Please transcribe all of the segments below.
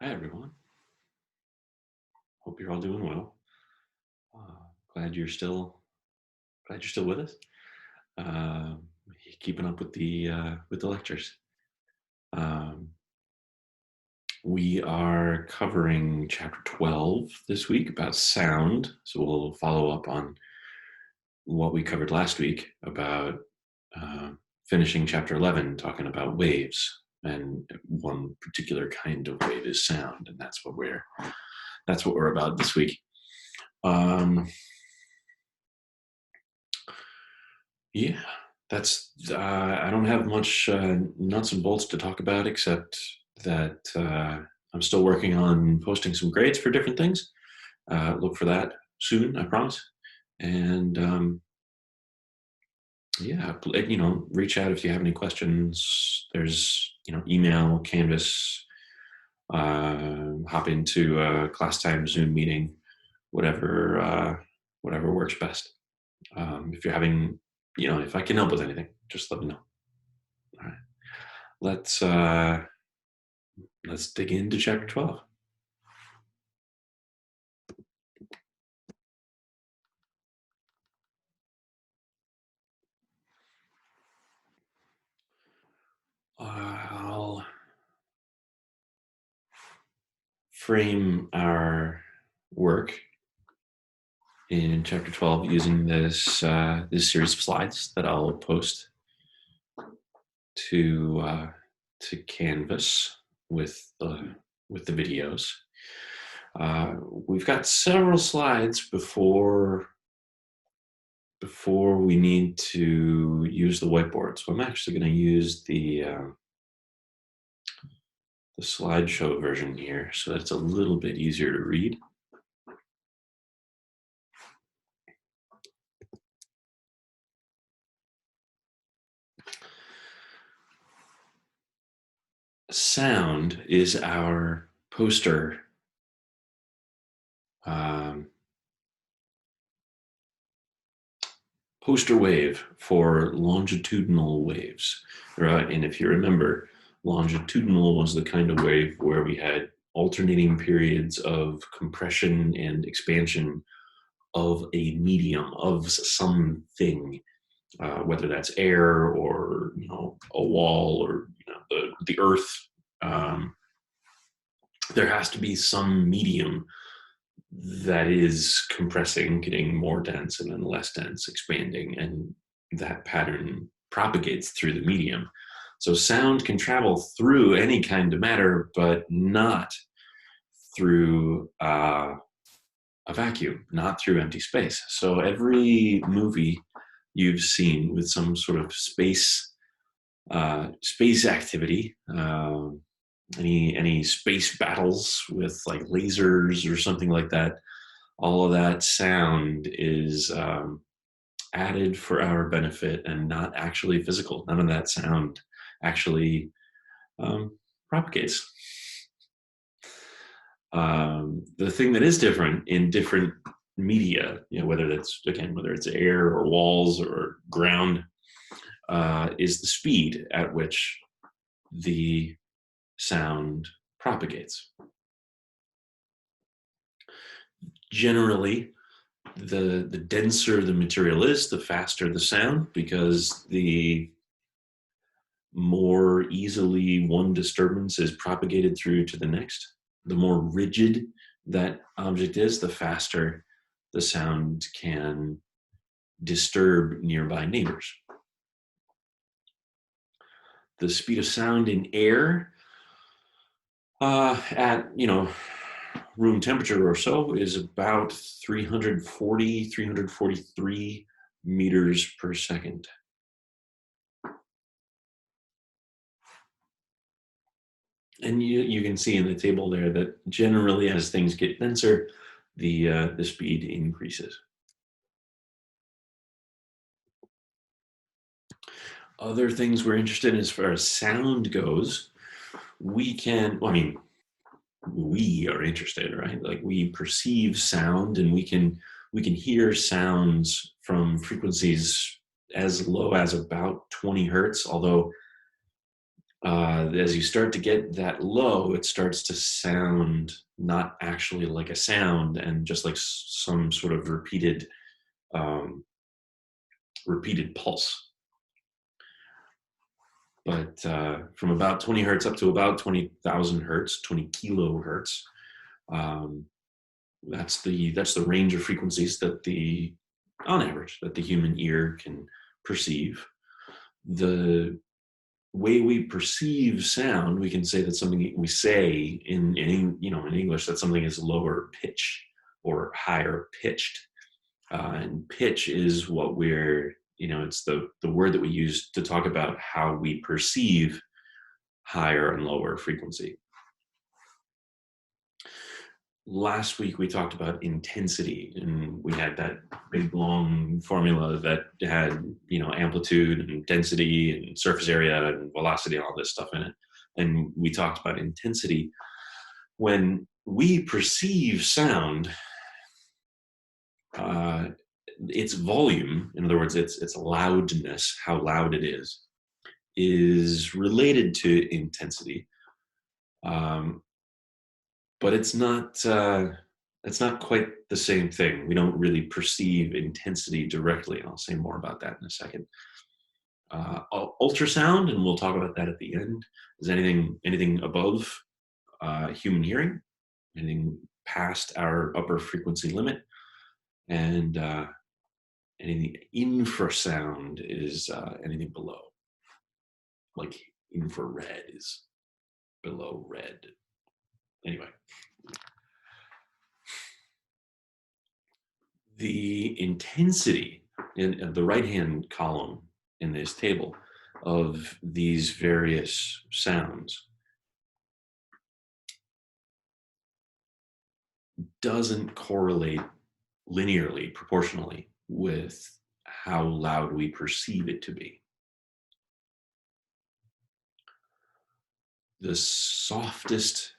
Hi, everyone. Hope you're all doing well. Uh, glad you're still with us. Uh, Keeping up with the lectures. Um, we are covering chapter 12 this week about sound. So we'll follow up on what we covered last week about finishing chapter 11, talking about waves. And one particular kind of wave is sound, and that's what we're about this week. Yeah, that's. I don't have much nuts and bolts to talk about except that I'm still working on posting some grades for different things. Look for that soon, I promise. And yeah, reach out if you have any questions. There's email, Canvas, hop into a class time Zoom meeting, whatever works best. If you're having, if I can help with anything, just let me know. All right. Let's dig into chapter 12. I'll frame our work in chapter 12 using this series of slides that I'll post to Canvas with the videos. We've got several slides before we need to use the whiteboard. So I'm actually going to use the slideshow version here so that it's a little bit easier to read. Sound is our poster wave for longitudinal waves, right? And if you remember, longitudinal was the kind of wave where we had alternating periods of compression and expansion of a medium, of something, whether that's air or a wall or the earth. There has to be some medium that is compressing, getting more dense and then less dense, expanding, and that pattern propagates through the medium. So sound can travel through any kind of matter, but not through a vacuum, not through empty space. So every movie you've seen with some sort of space activity, any space battles with like lasers or something like that, all of that sound is added for our benefit and not actually physical. None of that sound actually propagates. The thing that is different in different media, whether it's air or walls or ground, is the speed at which the sound propagates. Generally, the denser the material is, the faster the sound, because the more easily one disturbance is propagated through to the next. The more rigid that object is, the faster the sound can disturb nearby neighbors. The speed of sound in air at room temperature or so is about 343 meters per second. And you can see in the table there that generally as things get denser, the speed increases. Other things we're interested in as far as sound goes, we are interested, right? Like we perceive sound and we can hear sounds from frequencies as low as about 20 hertz, although As you start to get that low, it starts to sound not actually like a sound and just like some sort of um, repeated pulse. But from about 20 hertz up to about 20,000 hertz, 20 kilohertz, um, that's the range of frequencies that on average, that the human ear can perceive. The way we perceive sound, we can say that something we say in English that something is lower pitch or higher pitched, and pitch is what it's the word that we use to talk about how we perceive higher and lower frequency. Last week we talked about intensity, and we had that big long formula that had amplitude and density and surface area and velocity and all this stuff in it. And we talked about intensity. When we perceive sound, its volume, in other words, its loudness, how loud it is related to intensity. But it's not quite the same thing. We don't really perceive intensity directly, and I'll say more about that in a second. Ultrasound, and we'll talk about that at the end, is anything above human hearing, anything past our upper frequency limit, and anything infrasound is anything below, like infrared is below red. Anyway, the intensity in the right-hand column in this table of these various sounds doesn't correlate linearly, proportionally with how loud we perceive it to be. The softest,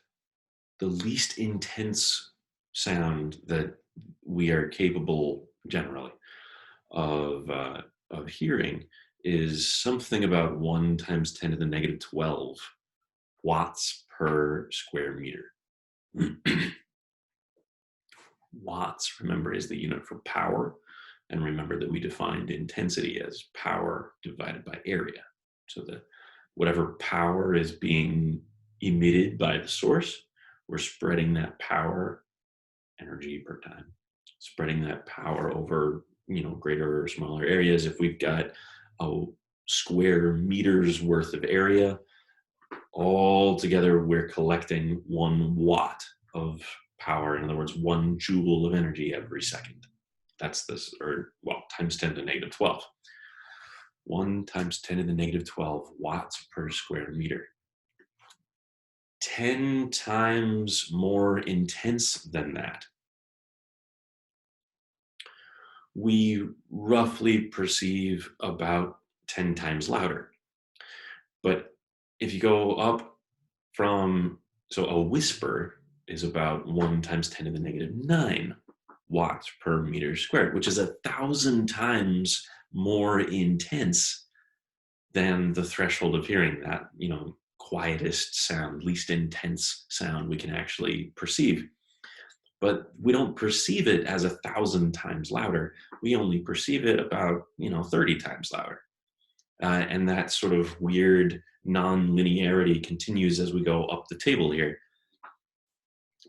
the least intense sound that we are capable generally of hearing is something about 1 times 10 to the negative 12 watts per square meter. Watts, remember, is the unit for power. And remember that we defined intensity as power divided by area. So that whatever power is being emitted by the source, we're spreading that power, energy per time, spreading that power over greater or smaller areas. If we've got a square meters worth of area, all together we're collecting 1 watt of power. In other words, 1 joule of energy every second. That's times 10 to the negative 12. 1 times 10 to the negative 12 watts per square meter. 10 times more intense than that. We roughly perceive about 10 times louder. But if you go up so a whisper is about 1 times 10 to the negative 9 watts per meter squared, which is 1,000 times more intense than the threshold of hearing, that quietest sound, least intense sound we can actually perceive. But we don't perceive it as 1,000 times louder. We only perceive it about 30 times louder. And that sort of weird non-linearity continues as we go up the table here.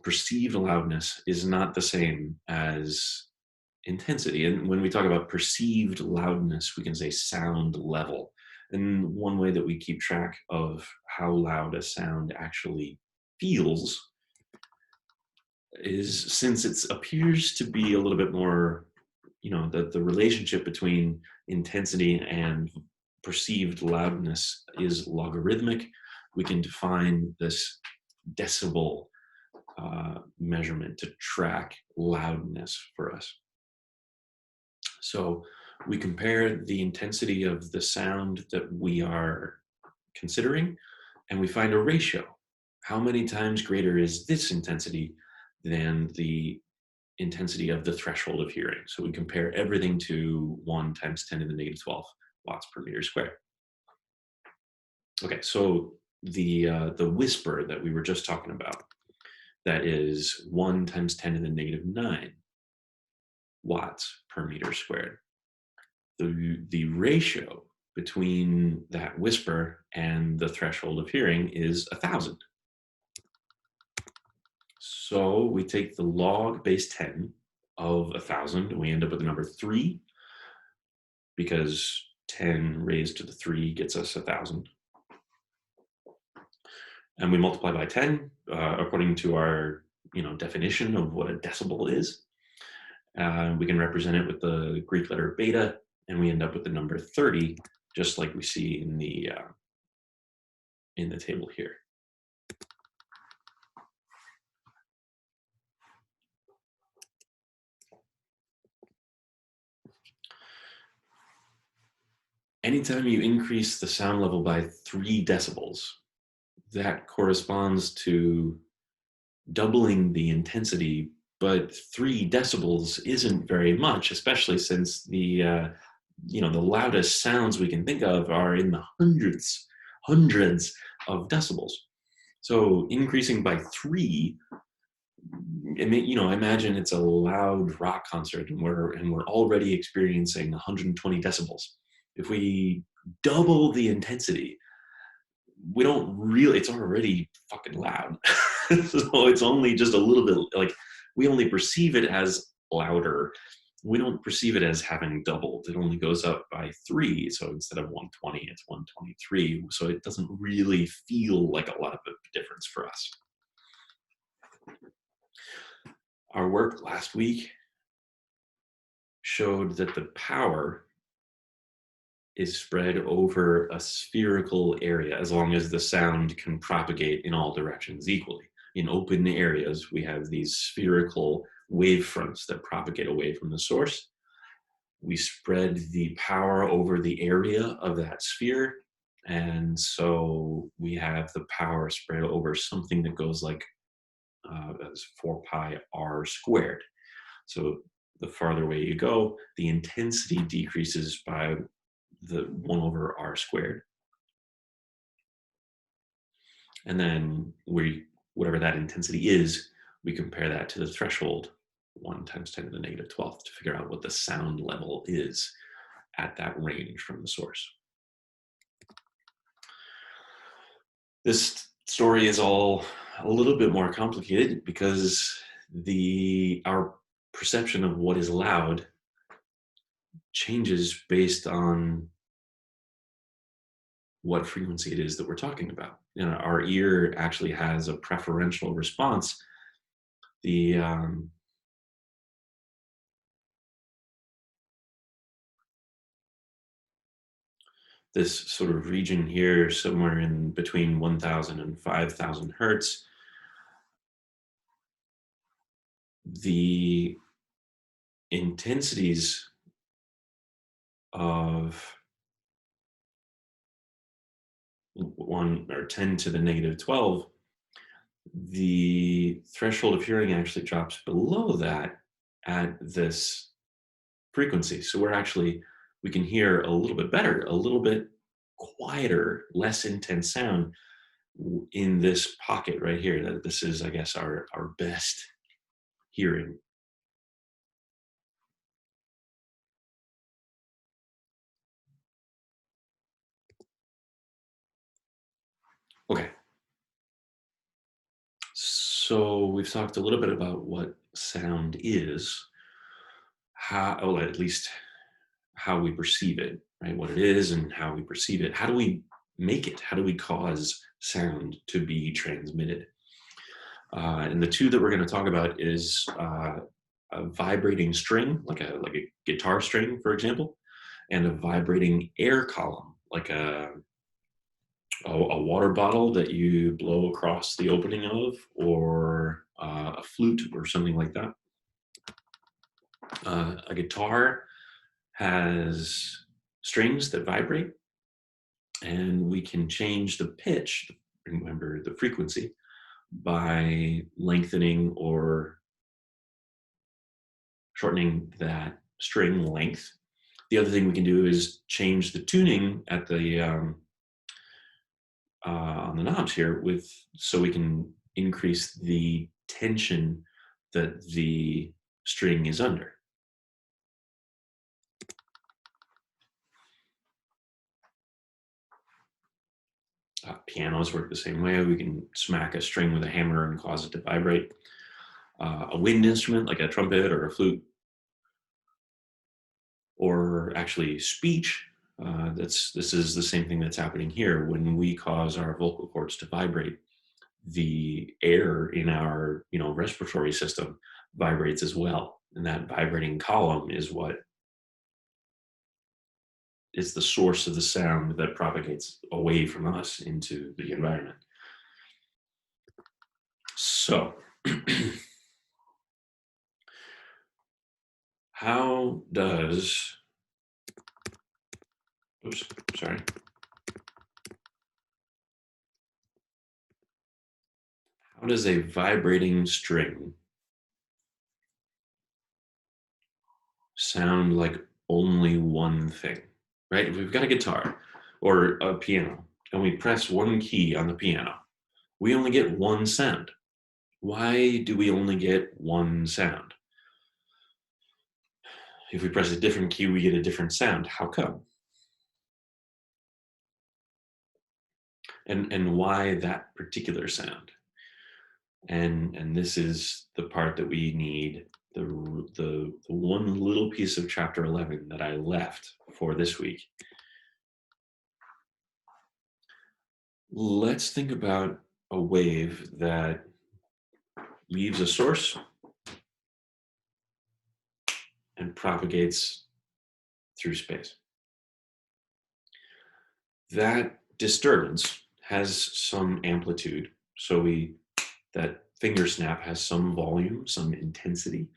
Perceived loudness is not the same as intensity. And when we talk about perceived loudness, we can say sound level. And one way that we keep track of how loud a sound actually feels is, since it appears to be a little bit more, the relationship between intensity and perceived loudness is logarithmic, we can define this decibel measurement to track loudness for us. So we compare the intensity of the sound that we are considering, and we find a ratio. How many times greater is this intensity than the intensity of the threshold of hearing? So we compare everything to 1 times 10 to the negative 12 watts per meter squared. Okay, so the whisper that we were just talking about, that is 1 times 10 to the negative 9 watts per meter squared. The ratio between that whisper and the threshold of hearing is 1,000. So we take the log base 10 of 1,000, and we end up with the number 3, because 10 raised to the 3 gets us 1,000. And we multiply by 10 according to our definition of what a decibel is. We can represent it with the Greek letter beta, and we end up with the number 30, just like we see in the table here. Anytime you increase the sound level by 3 decibels, that corresponds to doubling the intensity, but 3 decibels isn't very much, especially since the loudest sounds we can think of are in the hundreds of decibels. So increasing by 3, imagine it's a loud rock concert, and we're already experiencing 120 decibels. If we double the intensity, we don't really, it's already fucking loud. So it's only just a little bit, like, we only perceive it as louder. We don't perceive it as having doubled. It only goes up by 3. So instead of 120, it's 123. So it doesn't really feel like a lot of a difference for us. Our work last week showed that the power is spread over a spherical area as long as the sound can propagate in all directions equally. In open areas, we have these spherical wave fronts that propagate away from the source. We spread the power over the area of that sphere, and so we have the power spread over something that goes like as 4 pi r squared. So the farther away you go, the intensity decreases by the 1 over r squared. And then whatever that intensity is, we compare that to the threshold, 1 times 10 to the negative 12th, to figure out what the sound level is at that range from the source. This story is all a little bit more complicated because our perception of what is loud changes based on what frequency it is that we're talking about. Our ear actually has a preferential response. This sort of region here, somewhere in between 1,000 and 5,000 hertz, the intensities of 1 or 10 to the negative 12, the threshold of hearing actually drops below that at this frequency. So we can hear a little bit better, a little bit quieter, less intense sound in this pocket right here. That this is, I guess, our best hearing. Okay. So we've talked a little bit about what sound is, at least how we perceive it, right? What it is and how we perceive it. How do we make it? How do we cause sound to be transmitted? And the two that we're going to talk about is a vibrating string, like a guitar string, for example, and a vibrating air column, like a water bottle that you blow across the opening of, or a flute or something like that. A guitar has strings that vibrate, and we can change the pitch, remember the frequency, by lengthening or shortening that string length. The other thing we can do is change the tuning at the on the knobs here so we can increase the tension that the string is under. Pianos work the same way. We can smack a string with a hammer and cause it to vibrate. A wind instrument like a trumpet or a flute, or actually speech, this is the same thing that's happening here. When we cause our vocal cords to vibrate, the air in our respiratory system vibrates as well, and that vibrating column is what is the source of the sound that propagates away from us into the environment. So how does how does a vibrating string sound like only one thing? Right? If we've got a guitar or a piano and we press one key on the piano, we only get one sound. Why do we only get one sound? If we press a different key, we get a different sound. How come? And why that particular sound? And this is the part that we need, the one little piece of chapter 11 that I left for this week. Let's think about a wave that leaves a source and propagates through space. That disturbance has some amplitude. So that finger snap has some volume, some intensity.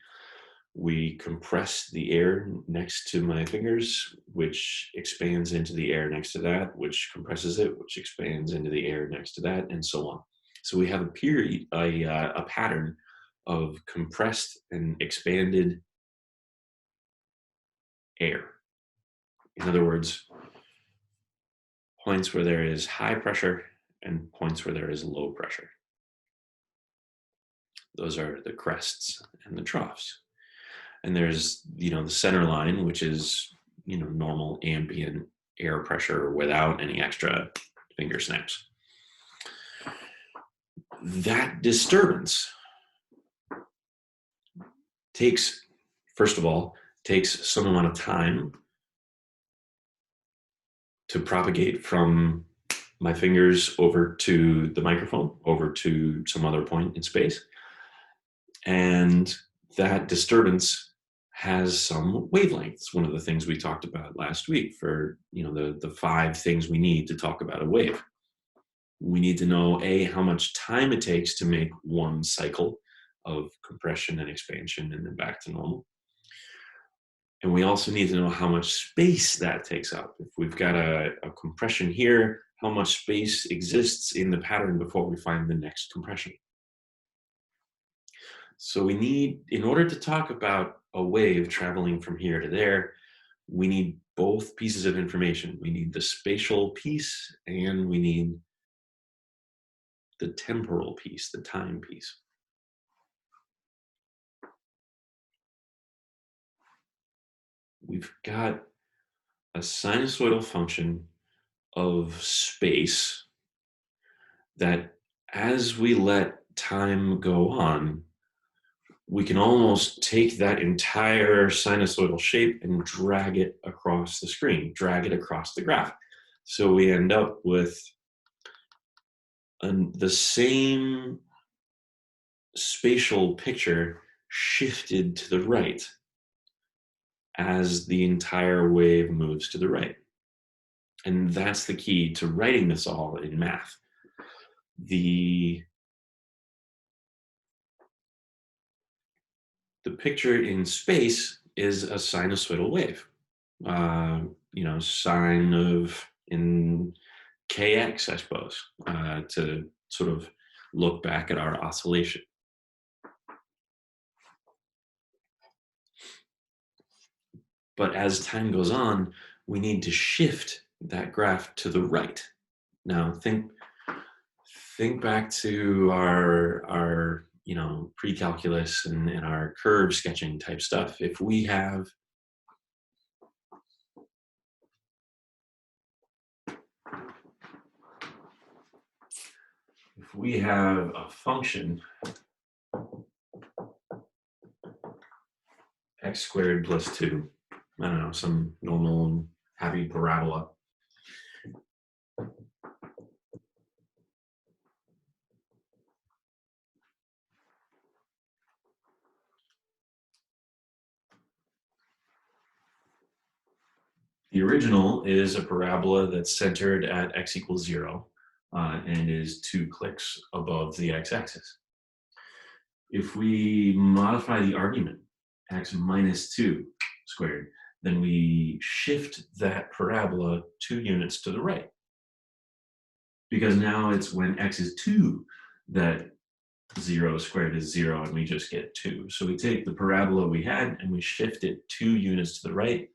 We compress the air next to my fingers, which expands into the air next to that, which compresses it, which expands into the air next to that, and so on. So we have a pattern of compressed and expanded air. In other words, points where there is high pressure and points where there is low pressure. Those are the crests and the troughs. And there's, the center line, which is, normal ambient air pressure without any extra finger snaps. That disturbance takes some amount of time to propagate from my fingers over to the microphone, over to some other point in space. And that disturbance has some wavelengths. One of the things we talked about last week for, the 5 things we need to talk about a wave. We need to know, how much time it takes to make one cycle of compression and expansion and then back to normal. And we also need to know how much space that takes up. If we've got a compression here, how much space exists in the pattern before we find the next compression. So we need, in order to talk about a wave traveling from here to there, we need both pieces of information. We need the spatial piece and we need the temporal piece, the time piece. We've got a sinusoidal function of space that, as we let time go on, we can almost take that entire sinusoidal shape and drag it across the screen, drag it across the graph. So we end up with the same spatial picture shifted to the right as the entire wave moves to the right. And that's the key to writing this all in math. The picture in space is a sinusoidal wave. Sine of in kx, I suppose, to sort of look back at our oscillation. But as time goes on, we need to shift that graph to the right. Now think think back to our pre-calculus and our curve sketching type stuff. If we have a function x squared plus 2, I don't know, some normal happy parabola. The original is a parabola that's centered at x equals 0 and is 2 clicks above the x-axis. If we modify the argument, x minus 2 squared, then we shift that parabola 2 units to the right. Because now it's when x is 2 that 0 squared is 0 and we just get 2. So we take the parabola we had and we shift it 2 units to the right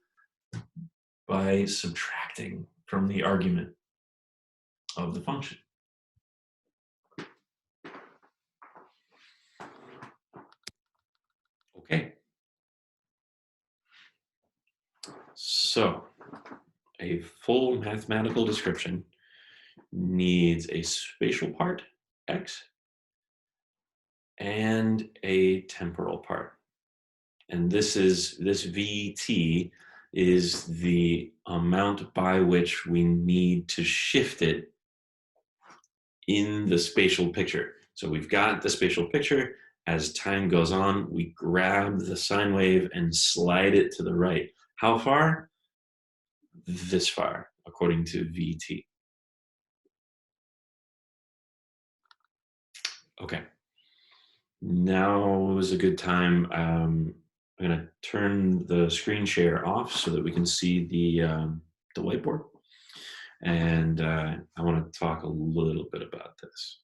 by subtracting from the argument of the function. Okay. So a full mathematical description needs a spatial part, x, and a temporal part. And this VT is the amount by which we need to shift it in the spatial picture. So we've got the spatial picture. As time goes on, we grab the sine wave and slide it to the right. How far? This far, according to VT. Okay. Now is a good time. I'm going to turn the screen share off so that we can see the whiteboard. And I want to talk a little bit about this.